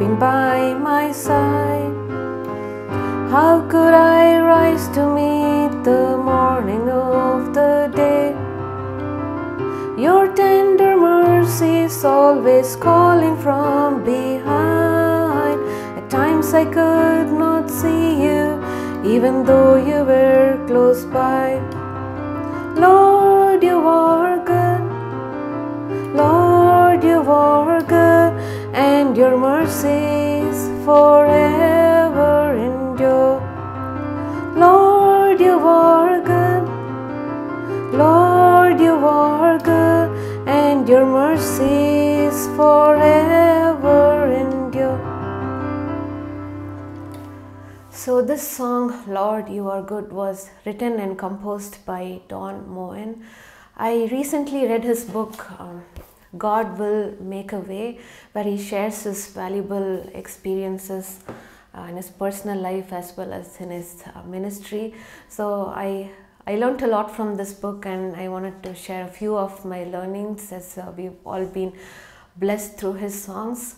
standing by my side. How could I rise to meet the morning of the day? Your tender mercies always calling from behind. At times I could not see you, even though you were close by. Lord, you are good. Lord, you are good, and your mercies forever endure. Lord, you are good. Lord, you are good, and your mercies forever endure. So this song, Lord, You Are Good, was written and composed by Moen. I recently read his book, God Will Make a Way, where he shares his valuable experiences in his personal life as well as in his ministry. So I learned a lot from this book, and I wanted to share a few of my learnings, as we've all been blessed through his songs.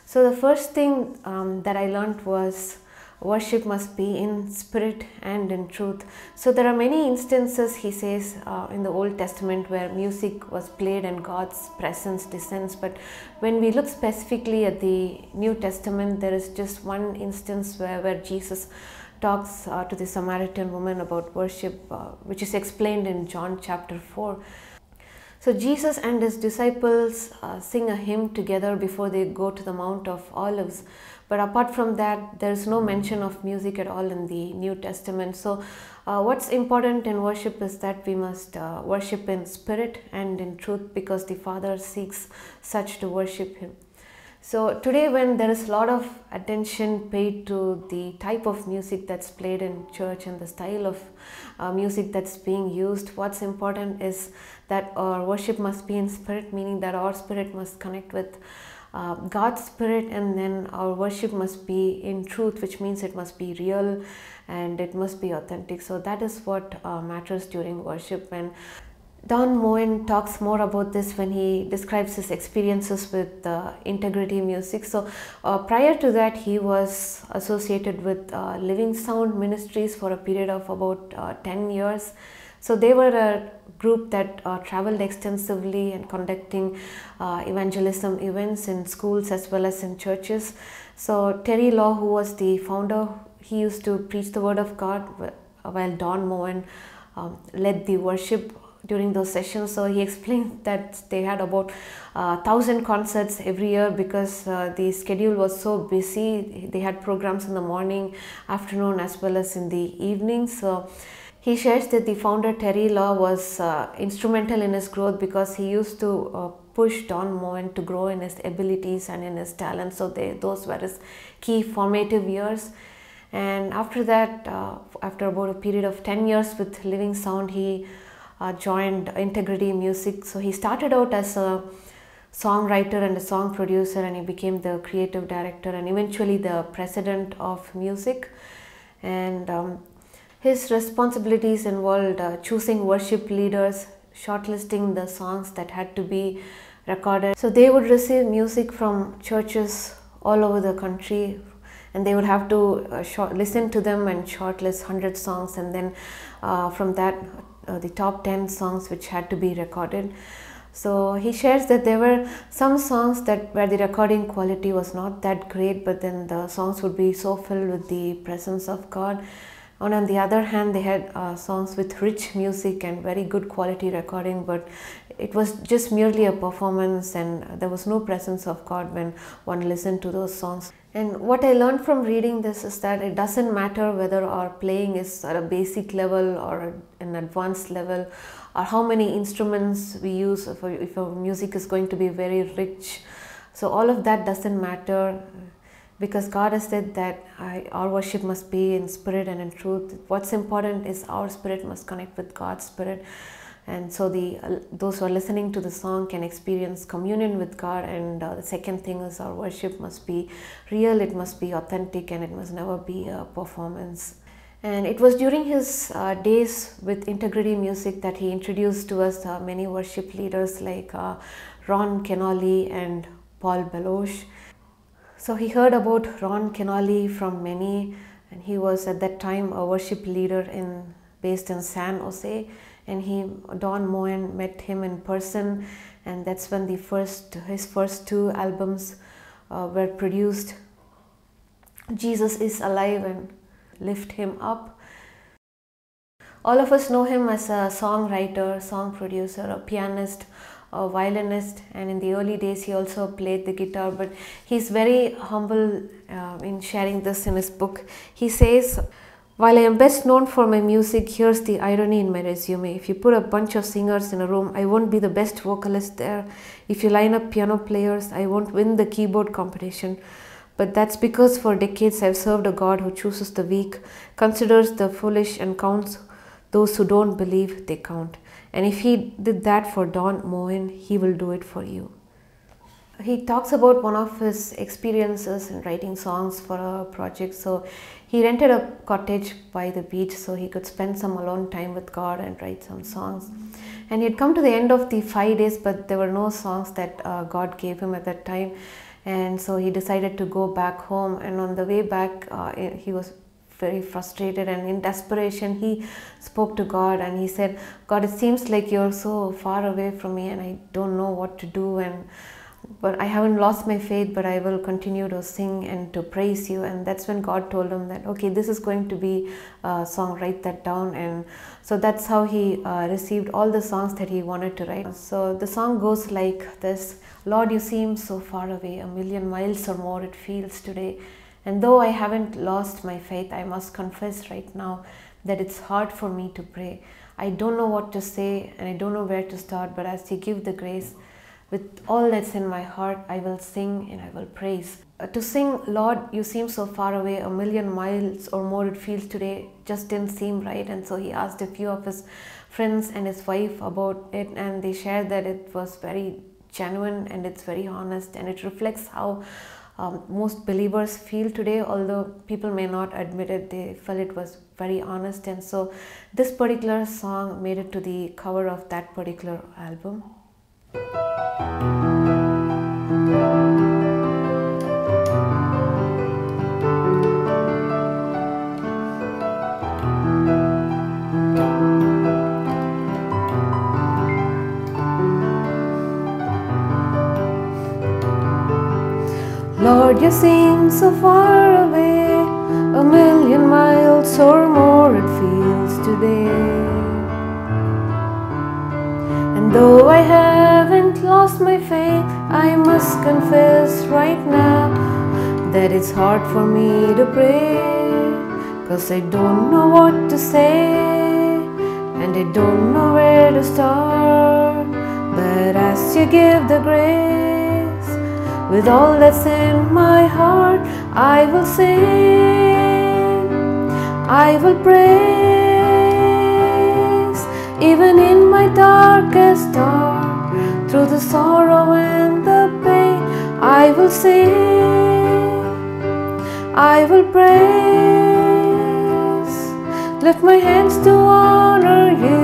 So the first thing that I learned was worship must be in spirit and in truth. So there are many instances, he says, in the Old Testament where music was played and God's presence descends. But when we look specifically at the New Testament, there is just one instance where Jesus talks to the Samaritan woman about worship, which is explained in John chapter 4. So Jesus and his disciples sing a hymn together before they go to the Mount of Olives. But apart from that, there is no mention of music at all in the New Testament. So what's important in worship is that we must worship in spirit and in truth, because the Father seeks such to worship him. So today, when there is a lot of attention paid to the type of music that's played in church and the style of music that's being used, what's important is that our worship must be in spirit, meaning that our spirit must connect with God's spirit, and then our worship must be in truth, which means it must be real and it must be authentic. So that is what matters during worship. And Moen talks more about this when he describes his experiences with integrity music. So prior to that, he was associated with Living Sound Ministries for a period of about 10 years. So they were a group that traveled extensively and conducting evangelism events in schools as well as in churches. So Terry Law, who was the founder, he used to preach the word of God, while Moen led the worship during those sessions. So he explained that they had about 1,000 concerts every year, because the schedule was so busy. They had programs in the morning, afternoon, as well as in the evening. So he shares that the founder Terry Law was instrumental in his growth, because he used to push Moen to grow in his abilities and in his talents. So those were his key formative years. And after that, after about a period of 10 years with Living Sound, he joined Integrity Music. So he started out as a songwriter and a song producer, and he became the creative director and eventually the president of music. And his responsibilities involved choosing worship leaders, shortlisting the songs that had to be recorded. So they would receive music from churches all over the country, and they would have to listen to them and shortlist 100 songs, and then from that the top 10 songs which had to be recorded. So he shares that there were some songs where the recording quality was not that great, but then the songs would be so filled with the presence of God. And on the other hand, they had songs with rich music and very good quality recording, but it was just merely a performance, and there was no presence of God when one listened to those songs. And what I learned from reading this is that it doesn't matter whether our playing is at a basic level or an advanced level, or how many instruments we use, if our music is going to be very rich. So all of that doesn't matter, because God has said that our worship must be in spirit and in truth. What's important is our spirit must connect with God's spirit. And so those who are listening to the song can experience communion with God. And the second thing is our worship must be real, it must be authentic, and it must never be a performance. And it was during his days with Integrity Music that he introduced to us many worship leaders like Ron Kenoly and Paul Beloche. So he heard about Ron Kenoly from many, and he was at that time a worship leader based in San Jose, and Don Moen met him in person, and that's when his first two albums were produced. Jesus is Alive and Lift Him Up. All of us know him as a songwriter, song producer, a pianist, a violinist, and in the early days he also played the guitar, but he's very humble in sharing this in his book. He says, "While I am best known for my music, here's the irony in my resume. If you put a bunch of singers in a room, I won't be the best vocalist there. If you line up piano players, I won't win the keyboard competition. But that's because for decades I've served a God who chooses the weak, considers the foolish, and counts those who don't believe they count. And if he did that for Don Moen, he will do it for you." He talks about one of his experiences in writing songs for a project. So he rented a cottage by the beach so he could spend some alone time with God and write some songs. And he had come to the end of the 5 days, but there were no songs that God gave him at that time. And so he decided to go back home, and on the way back he was very frustrated, and in desperation he spoke to God and he said, "God, it seems like you're so far away from me and I don't know what to do, but I haven't lost my faith, but I will continue to sing and to praise you." And that's when God told him that, okay, this is going to be a song, write that down. And so that's how he received all the songs that he wanted to write. So the song goes like this: "Lord, you seem so far away, a million miles or more it feels today. And though I haven't lost my faith, I must confess right now that it's hard for me to pray. I don't know what to say and I don't know where to start, but as you give the grace, with all that's in my heart, I will sing and I will praise." To sing, "Lord, you seem so far away, a million miles or more it feels today," just didn't seem right. And so he asked a few of his friends and his wife about it, and they shared that it was very genuine and it's very honest, and it reflects how most believers feel today. Although people may not admit it, they felt it was very honest. And so this particular song made it to the cover of that particular album. "Lord, you seem so far away, a million miles or more it feels today. And though I haven't lost my faith, I must confess right now that it's hard for me to pray, 'cause I don't know what to say and I don't know where to start. But as you give the grace, with all that's in my heart, I will sing, I will praise. Even in my darkest hour, through the sorrow and the pain, I will sing, I will praise. Lift my hands to honor you,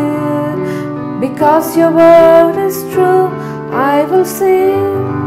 because your word is true. I will sing,